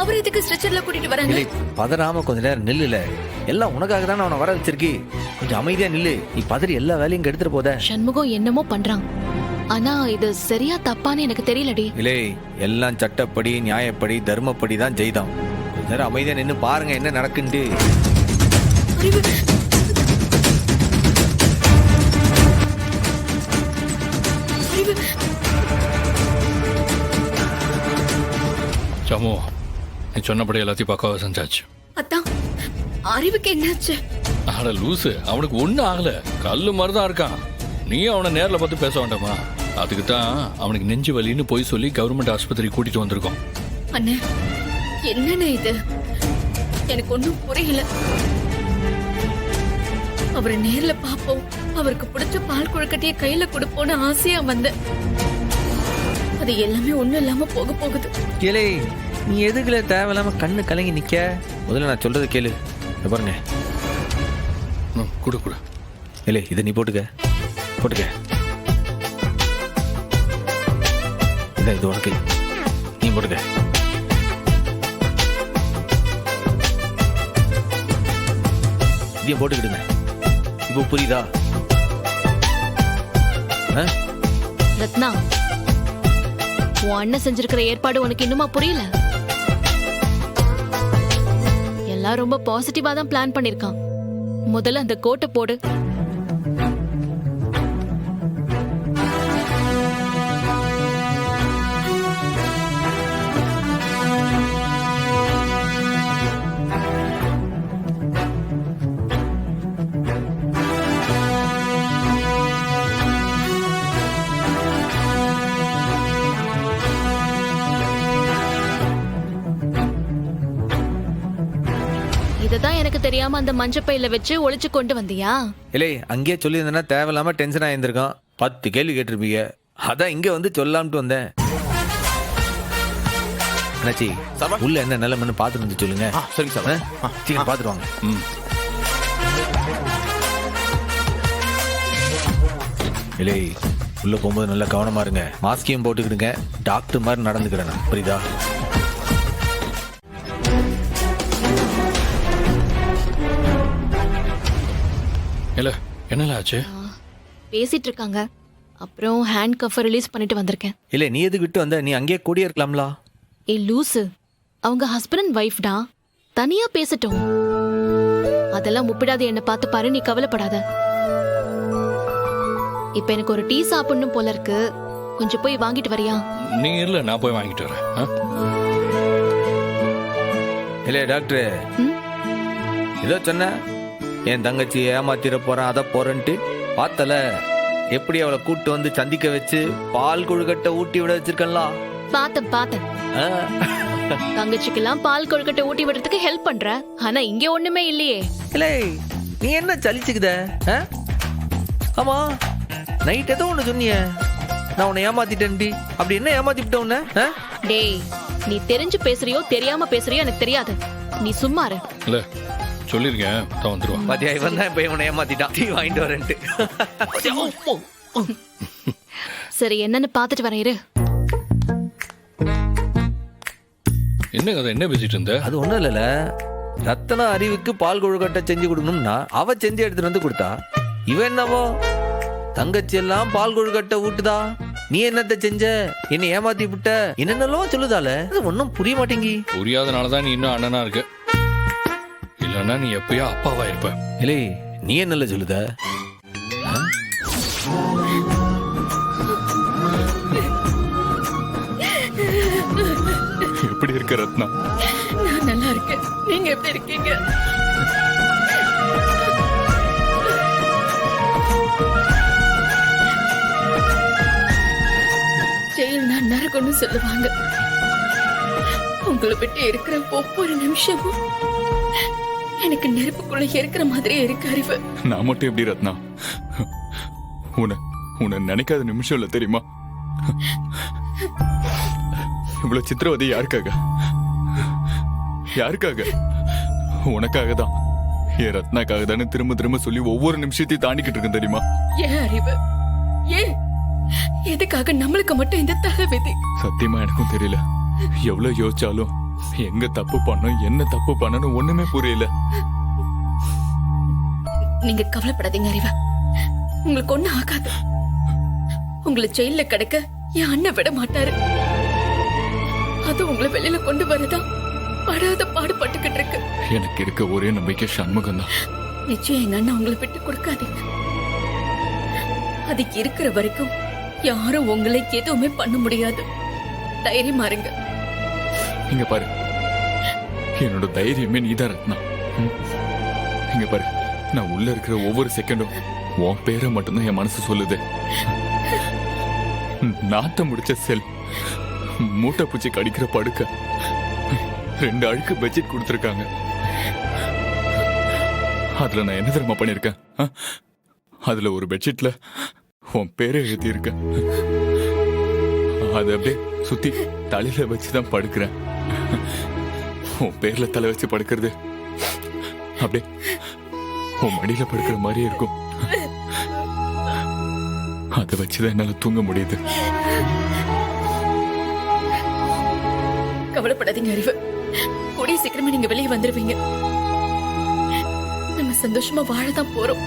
அவர் எதுக்கு ஸ்ட்ரெச்சர்ல கூட்டிட்டு வராங்க? பதறாம கொஞ்ச நேரம் நில்லுல. எல்லாம் உனக்காக தான் அவனை வர வச்சிருக்கி. கொஞ்சம் அமைதியா நில்லு. நீ பதறி எல்லா வேலையும் இங்க எடுத்துட்டு போத. சண்முகம் என்னமோ பண்றான். ஆனா இது சரியா தப்பான்னு எனக்கு தெரியலடி. இல்லை, எல்லாம் சட்டப்படி நியாயப்படி தர்மப்படி தான் செய்தான். கொஞ்ச நேரம் அமைதியா நின்னு பாருங்க என்ன நடக்குன்னு. சமோ, நீ சொன்னபடி எல்லாத்தையும் பக்காவா செஞ்சாச்சு. அதான் அறிவுக்கு என்னாச்சு? ஆட லூசு, அவனுக்கு ஒன்னும் ஆகல. கல்லு மாதிரிதான் இருக்கான். நீ அவனை நேரில் பார்த்து பேச வேண்டாமா? அதுக்கு தான் அவனுக்கு நெஞ்சு வலின்னு போய் சொல்லி கவர்மெண்ட் ஆஸ்பத்திரி கூட்டிட்டு வந்திருக்கோம். அண்ணே, என்னண்ணே இது? எனக்கு ஒன்னும் புரியல. அவரை நேர்ல பாப்போம், அவருக்கு பிடிச்ச பால் குழக்கட்டைய கையில கொடுப்போன்னு ஆசையா வந்த. அது எல்லாமே ஒண்ணும் இல்லாம போக போகுது. கேளு, நீ எதுக்குல தேவையில்லாம கண்ணு கலங்கி நிக்க? முதல்ல நான் சொல்றது கேளு. பாருங்க, குடு குடு. இல்லை, இதை நீ போட்டுக்க போட்டுக்க. இல்லை, இது உனக்கு, நீ போட்டுக்க. இதையும் போட்டுக்கிடுங்க. இப்போ புரியுதா? ரத்னா, உன் அண்ணன் செஞ்சிருக்கிற ஏற்பாடு உனக்கு இன்னுமா புரியல? எல்லாம் ரொம்ப பாசிட்டிவா தான் பிளான் பண்ணிருக்கான். முதல்ல அந்த கோட்டை போடு. இததான் எனக்கு தெரியாம அந்த மஞ்சப்பையில வச்சு ஒளிச்சு கொண்டு வந்தியா? இல்லை, அங்கேயே சொல்லியிருந்தேன்னா தேவையில்லாம டென்ஷன் ஆயிருந்திருக்கான். 10 கேள்வி கேட்டிருப்பீங்க. அதான் இங்க வந்து சொல்லாமட்டு வந்தேன். அண்ணாச்சி, உள்ள என்ன நிலைமைன்னு பார்த்துட்டு வந்து சொல்லுங்க. சரி சார், சீக்கிரம் பார்த்துட்டு வாங்க. இல்லை, உள்ள போகும்போது நல்லா கவனமா இருங்க. மாஸ்கையும் போட்டுக்கிடுங்க. டாக்டர் மாதிரி நடந்துக்கிறேன், புரியுதா? இல்ல, என்னல ஆச்சு? பேசிட்டு இருக்காங்க. அப்புறம் ஹேண்ட் கஃப் ரிலீஸ் பண்ணிட்டு வந்திருக்கேன். இல்லை, நீ எது விட்டு வந்த? நீ அங்கேயே கூடியே இருக்கலாம்ல. ஏ லூசு, அவங்க ஹஸ்பண்ட் அண்ட் ஒய்ஃப் டா, தனியா பேசட்டும். அதெல்லாம் முப்பிடாத என்ன பார்த்து பாரு, நீ கவலைப்படாத. இப்ப எனக்கு ஒரு டீ சாப்பிடணும் போல இருக்கு. கொஞ்சம் போய் வாங்கிட்டு வரியா? நீ இல்ல, நான் போய் வாங்கிட்டு வரேன். இல்லை டாக்டர், ஏதோ சொன்ன என் தங்கச்சி ஏமாத்திர போறேன் அதை போறேன்ட்டு பார்த்தல. எப்படி அவளை கூட்டு வந்து சந்திக்க வச்சு பால் கொழுக்கட்டை ஊட்டி விட வச்சிருக்கலாம். பார்த்தேன். தங்கச்சிக்கெல்லாம் பால் கொழுக்கட்டை ஊட்டி விடுறதுக்கு ஹெல்ப் பண்ற. ஆனா இங்க ஒண்ணுமே இல்லையே. இல்லை, நீ என்ன சலிச்சுக்குத? ஆமா, நைட் ஏதோ ஒண்ணு சொன்னிய, நான் உன்னை ஏமாத்திட்டேன். அப்படி என்ன ஏமாத்திட்ட உன்ன? டேய், நீ தெரிஞ்சு பேசுறியோ தெரியாம பேசுறியோ எனக்கு தெரியாது. நீ சும்மா இரு. இல்ல, சொல்லிருக்கேன், தான் வந்துருவான். பாத்தியா, இவன் தான் இப்ப இவனை ஏமாத்திட்டான். டீ வாங்கிட்டு வரேன்ட்டு. சரி, என்னன்னு பாத்துட்டு வரேன், இரு. என்ன கதை, என்ன பேசிட்டு இருந்த? அது ஒண்ணும் இல்லல, ரத்தனா அறிவுக்கு பால் கொழுக்கட்டை செஞ்சு கொடுக்கணும்னா அவ செஞ்சு எடுத்துட்டு வந்து கொடுத்தா. இவன் என்னவோ தங்கச்சி எல்லாம் பால் கொழுக்கட்டை ஊட்டுதா, நீ என்னத்த செஞ்ச, என்ன ஏமாத்தி விட்ட, என்னென்னலாம் சொல்லுதால. அது ஒன்னும் புரிய மாட்டேங்கி. புரியாதனாலதான் நீ இன்னும் அண்ணனா இருக்க. இல்லன்னா நீ எப்பயோ அப்பாவா இருப்ப. இல்லை, நீ என்னல சொல்லுத? எப்படி இருக்க ரத்னா? நான் நல்லா இருக்கேன். நீங்க எப்படி இருக்கீங்க? ஜெயில்னா நரகம்னு சொல்லுவாங்க. உங்களை விட்டு இருக்கிற ஒவ்வொரு நிமிஷமும் எனக்கு நெருப்புக்குள்ள இருக்கிற மாதிரியே இருக்கு அறிவு. நான் மட்டும் எப்படி ரத்னா? உன்னை நினைக்காத நிமிஷம் இல்ல தெரியுமா? இவ்வளவு சித்திரவதை யாருக்காக? உனக்காக தான். என் ரத்னாக்காக தானே திரும்ப திரும்ப சொல்லி ஒவ்வொரு நிமிஷத்தையும் தாண்டிக்கிட்டு இருக்கேன் தெரியுமா? ஏன் அறிவு, ஏன் எதுக்காக நம்மளுக்கு மட்டும் இந்த தலைவிதி? சத்தியமா எனக்கும் தெரியல. எவ்வளவு யோசிச்சாலும் எங்க தப்பு பண்ணோம், என்ன தப்பு பண்ணணும் ஒண்ணுமே புரியல. நீங்க கவலைப்படாதீங்க அறிவா, உங்களுக்கு ஒண்ணு ஆகாது. உங்களை ஜெயில கிடக்க என் அண்ணன் விட மாட்டாரு. அது உங்களை வெளியில கொண்டு வரதா படாத பாடுபட்டுக்கிட்டு இருக்கு. எனக்கு இருக்க ஒரே நம்பிக்கை சண்முகம் தான். நிச்சயம் எங்க அண்ணன் உங்களை விட்டு கொடுக்காதீங்க. அதுக்கு இருக்கிற வரைக்கும் யாரும் உங்களை எதுவுமே பண்ண முடியாது. தைரியமா இருங்க. இங்க பாரு, என்னோட தைரியமே நீதான் ரத்னா. இங்க பாரு, நான் உள்ள இருக்கிற ஒவ்வொரு செகண்டும் உன் பேரை மட்டும்தான் என் மனசு சொல்லுது. நாட்டம் முடிச்ச செல், மூட்டை பூச்சி கடிக்கிற படுக்க, 2 அழுக்கு பெட்ஷீட் கொடுத்துருக்காங்க. அதுல நான் என்ன தெரியுமா பண்ணிருக்கேன்? அதுல ஒரு பெட்ஷீட்ல உன் பேரை எழுதி இருக்கேன். அதை அப்படியே சுத்தி தலையில வச்சுதான் படுக்கிறேன். உன் பேர்ல தலை வச்சு படுக்கிறது அப்படியே உன் மடியில படுக்கிற மாதிரியே இருக்கும். அதை வச்சுதான் என்னால தூங்க முடியுது. கவலைப்படாதீங்க அறிவு, கூடிய சீக்கிரமா நீங்க வெளியே வந்துருவீங்க. நம்ம சந்தோஷமா வாழதான் போறோம்.